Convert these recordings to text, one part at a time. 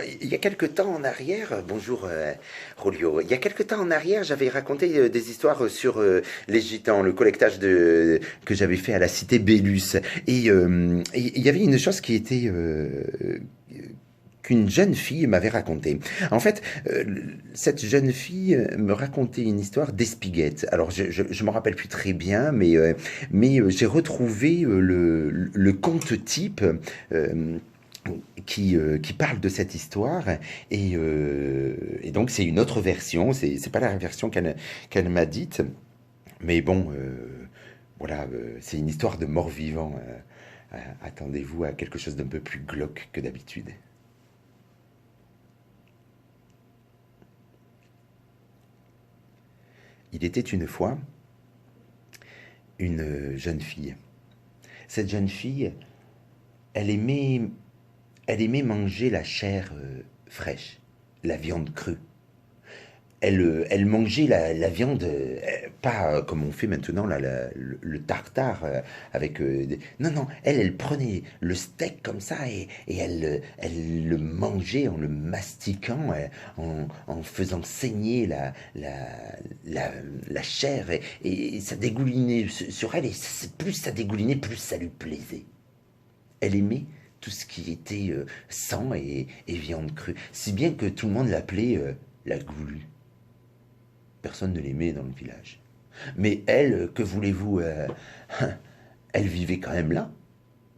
Il y a quelque temps en arrière, bonjour Rolio, il y a quelque temps en arrière, j'avais raconté des histoires sur les gitans, le collectage que j'avais fait à la cité Bélus. Et il y avait une chose qui était qu'une jeune fille m'avait raconté. En fait, cette jeune fille me racontait une histoire d'Espiguette. Alors, je m'en rappelle plus très bien, mais j'ai retrouvé le conte type. euh, qui parle de cette histoire et donc c'est une autre version, c'est pas la version qu'elle m'a dite, mais bon, voilà, c'est une histoire de mort-vivant. Attendez-vous à quelque chose d'un peu plus glauque que d'habitude. Il était une fois une jeune fille. Cette jeune fille, elle aimait, elle aimait manger la chair fraîche, la viande crue. Elle mangeait la viande, pas comme on fait maintenant, là, le tartare avec... non, non, elle prenait le steak comme ça et elle le mangeait en le mastiquant, en faisant saigner la, la chair. Et ça dégoulinait sur elle, et plus ça dégoulinait, plus ça lui plaisait. Elle aimait tout ce qui était sang et viande crue, si bien que tout le monde l'appelait la goulue. Personne ne l'aimait dans le village. Mais elle, que voulez-vous, elle vivait quand même là.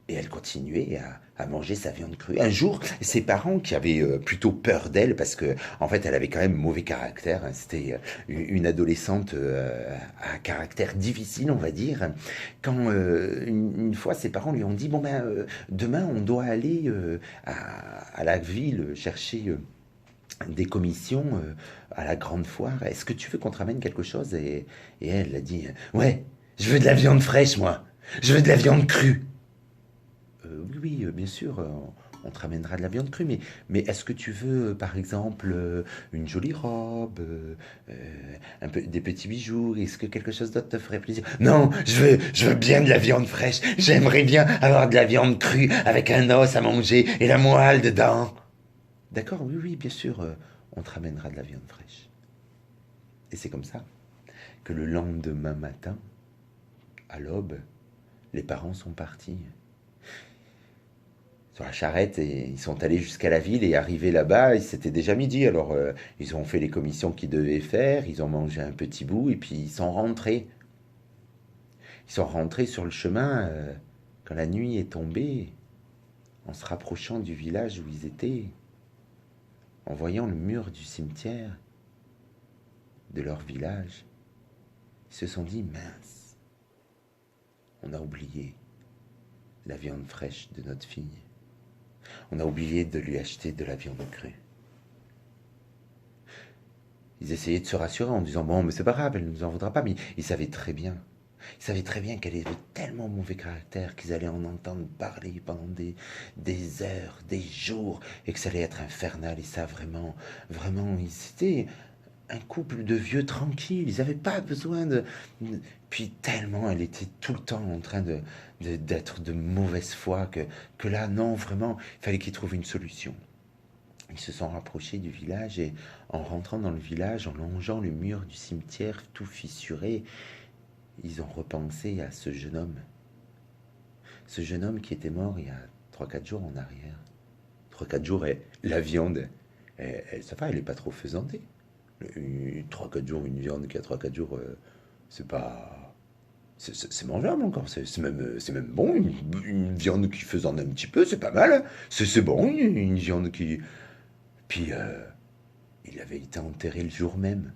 Et elle continuait à manger sa viande crue. Un jour, ses parents, qui avaient plutôt peur d'elle, parce que en fait, elle avait quand même mauvais caractère, hein, c'était une adolescente à caractère difficile, on va dire. Quand une fois, ses parents lui ont dit, bon ben, demain, on doit aller à la ville chercher des commissions à la grande foire. Est-ce que tu veux qu'on te ramène quelque chose et elle a dit, ouais, je veux de la viande fraîche, moi. Je veux de la viande crue. Oui, oui, bien sûr, on te ramènera de la viande crue, mais est-ce que tu veux, par exemple, une jolie robe, un peu, des petits bijoux? Est-ce que quelque chose d'autre te ferait plaisir? Non, je veux bien de la viande fraîche. J'aimerais bien avoir de la viande crue avec un os à manger et la moelle dedans. D'accord, oui, oui, bien sûr, on te ramènera de la viande fraîche. Et c'est comme ça que le lendemain matin, à l'aube, les parents sont partis sur la charrette et ils sont allés jusqu'à la ville et arrivés là-bas, c'était déjà midi. Alors ils ont fait les commissions qu'ils devaient faire, ils ont mangé un petit bout et puis ils sont rentrés. Ils sont rentrés sur le chemin quand la nuit est tombée, en se rapprochant du village où ils étaient, en voyant le mur du cimetière de leur village. Ils se sont dit, mince, on a oublié la viande fraîche de notre fille. On a oublié de lui acheter de la viande crue. Ils essayaient de se rassurer en disant, bon, mais c'est pas grave, elle ne nous en voudra pas. Mais ils savaient très bien. Ils savaient très bien qu'elle avait tellement mauvais caractère qu'ils allaient en entendre parler pendant des heures, des jours, et que ça allait être infernal. Et ça, vraiment, vraiment, ils étaient un couple de vieux tranquilles. Ils n'avaient pas besoin de... Puis tellement elle était tout le temps en train d'être de mauvaise foi que là, non, vraiment, il fallait qu'ils trouvent une solution. Ils se sont rapprochés du village et en rentrant dans le village, en longeant le mur du cimetière tout fissuré, ils ont repensé à ce jeune homme. Ce jeune homme qui était mort il y a 3 4 jours en arrière. 3 4 jours, et la viande, ça va, elle n'est pas trop faisandée. 3 4 jours, une viande qui a 3 4 jours, c'est pas. C'est mangeable encore, c'est même bon, une viande qui faisande un petit peu, c'est pas mal, hein. C'est bon, une viande qui. Puis, il avait été enterré le jour même,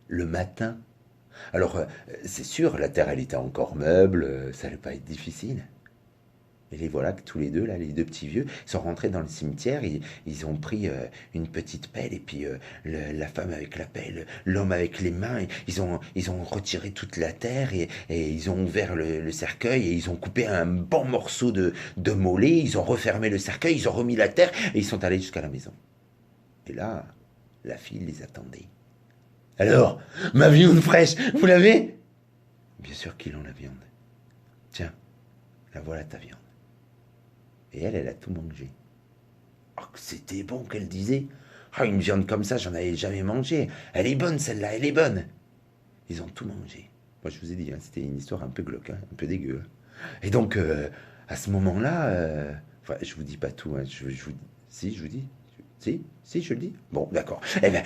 le matin. Alors, c'est sûr, la terre, elle était encore meuble, ça allait pas être difficile. Et les voilà que tous les deux, là, les deux petits vieux, sont rentrés dans le cimetière, ils ont pris une petite pelle, et puis la femme avec la pelle, l'homme avec les mains, ils ont retiré toute la terre, et ils ont ouvert le cercueil, et ils ont coupé un bon morceau de mollet, ils ont refermé le cercueil, ils ont remis la terre, et ils sont allés jusqu'à la maison. Et là, la fille les attendait. Alors, ma viande fraîche, vous l'avez? Bien sûr qu'ils ont la viande. Tiens, la voilà ta viande. Et elle a tout mangé. Oh, que c'était bon qu'elle disait. Ah, une viande comme ça, j'en avais jamais mangé. Elle est bonne celle-là, elle est bonne. Ils ont tout mangé. Moi, je vous ai dit, hein, c'était une histoire un peu glauque, hein, un peu dégueu. Et donc, à ce moment-là, enfin, je vous dis pas tout, hein, je vous dis, si, je vous dis, si, je le dis. Bon, d'accord. Eh ben,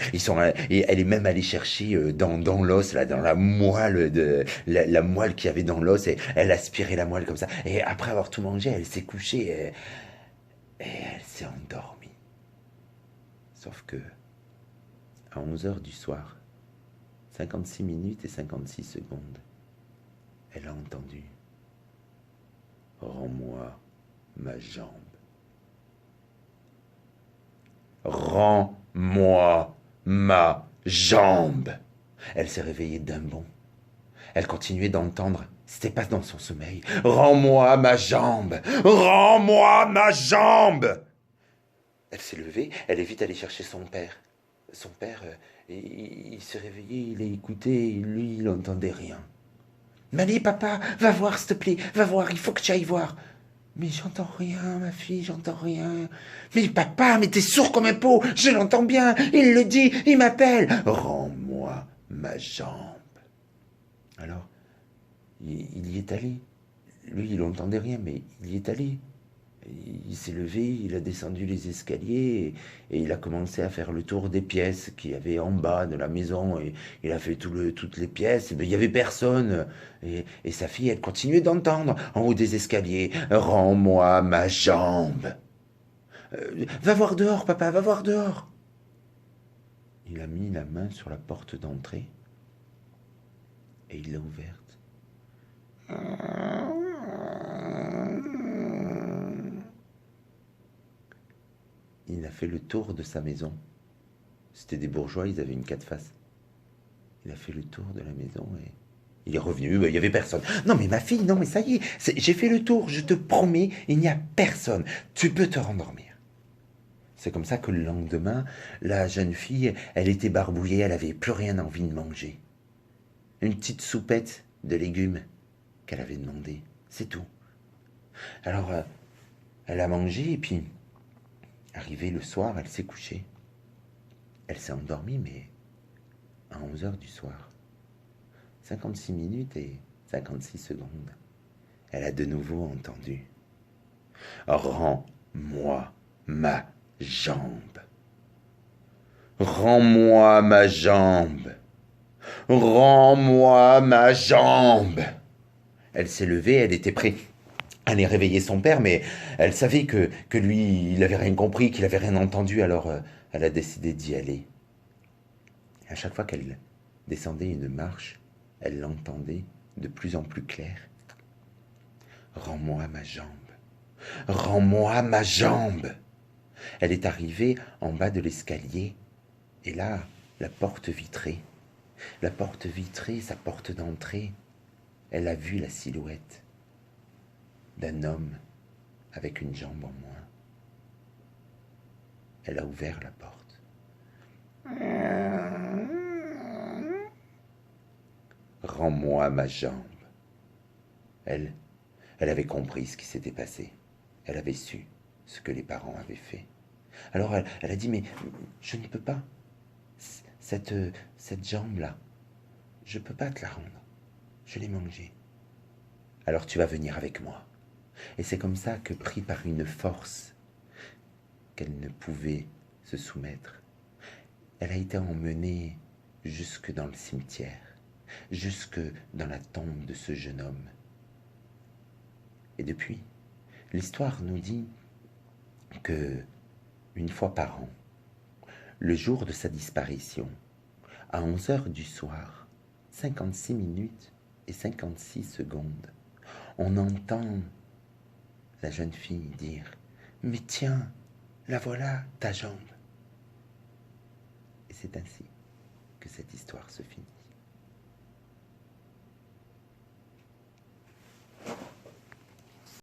et elle est même allée chercher dans l'os, là, dans la moelle la moelle qu'il y avait dans l'os, et elle aspirait la moelle comme ça. Et après avoir tout mangé, elle s'est couchée et elle s'est endormie. Sauf que à 11 heures du soir, 56 minutes et 56 secondes, elle a entendu: Rends-moi ma jambe. Rends-moi ma jambe. Elle s'est réveillée d'un bond. Elle continuait d'entendre. C'était pas dans son sommeil. Rends-moi ma jambe. Rends-moi ma jambe. Elle s'est levée. Elle est vite allée chercher son père. Son père, il s'est réveillé, il a écouté. Lui, il n'entendait rien. Mais allez, papa, va voir, s'il te plaît. Va voir, il faut que tu ailles voir. Mais j'entends rien, ma fille, j'entends rien. Mais papa, mais t'es sourd comme un pot, je l'entends bien, il le dit, il m'appelle. Rends-moi ma jambe. Alors, il y est allé. Lui, il n'entendait rien, mais il y est allé. Il s'est levé, il a descendu les escaliers et il a commencé à faire le tour des pièces qu'il y avait en bas de la maison. Et il a fait toutes les pièces. Mais il n'y avait personne. Et sa fille, elle continuait d'entendre en haut des escaliers: Rends-moi ma jambe. Va voir dehors, papa, va voir dehors. Il a mis la main sur la porte d'entrée et il l'a ouverte. Il a fait le tour de sa maison. C'était des bourgeois, ils avaient une quatre faces. Il a fait le tour de la maison et il est revenu, il n'y avait personne. Non mais ma fille, non mais ça y est, j'ai fait le tour, je te promets, il n'y a personne. Tu peux te rendormir. C'est comme ça que le lendemain, la jeune fille, elle était barbouillée, elle n'avait plus rien envie de manger. Une petite soupette de légumes qu'elle avait demandé, c'est tout. Alors, elle a mangé et puis, arrivée le soir, elle s'est couchée. Elle s'est endormie, mais à 11 heures du soir. 56 minutes et 56 secondes. Elle a de nouveau entendu: Rends-moi ma jambe. Rends-moi ma jambe. Rends-moi ma jambe. Elle s'est levée, elle était prête à aller réveiller son père, mais elle savait que lui, il n'avait rien compris, qu'il n'avait rien entendu, alors elle a décidé d'y aller. Et à chaque fois qu'elle descendait une marche, elle l'entendait de plus en plus clair: Rends-moi ma jambe. Rends-moi ma jambe. Elle est arrivée en bas de l'escalier, et là, la porte vitrée, sa porte d'entrée, elle a vu la silhouette d'un homme avec une jambe en moins. Elle a ouvert la porte. Rends-moi ma jambe. Elle avait compris ce qui s'était passé. Elle avait su ce que les parents avaient fait. Alors elle a dit: Mais je ne peux pas. Cette jambe-là, je ne peux pas te la rendre. Je l'ai mangée. Alors tu vas venir avec moi. Et c'est comme ça que, pris par une force qu'elle ne pouvait se soumettre, elle a été emmenée jusque dans le cimetière, jusque dans la tombe de ce jeune homme. Et depuis, l'histoire nous dit que, une fois par an, le jour de sa disparition, à 11 heures du soir, 56 minutes et 56 secondes, on entend la jeune fille dire: Mais tiens, la voilà, ta jambe. Et c'est ainsi que cette histoire se finit.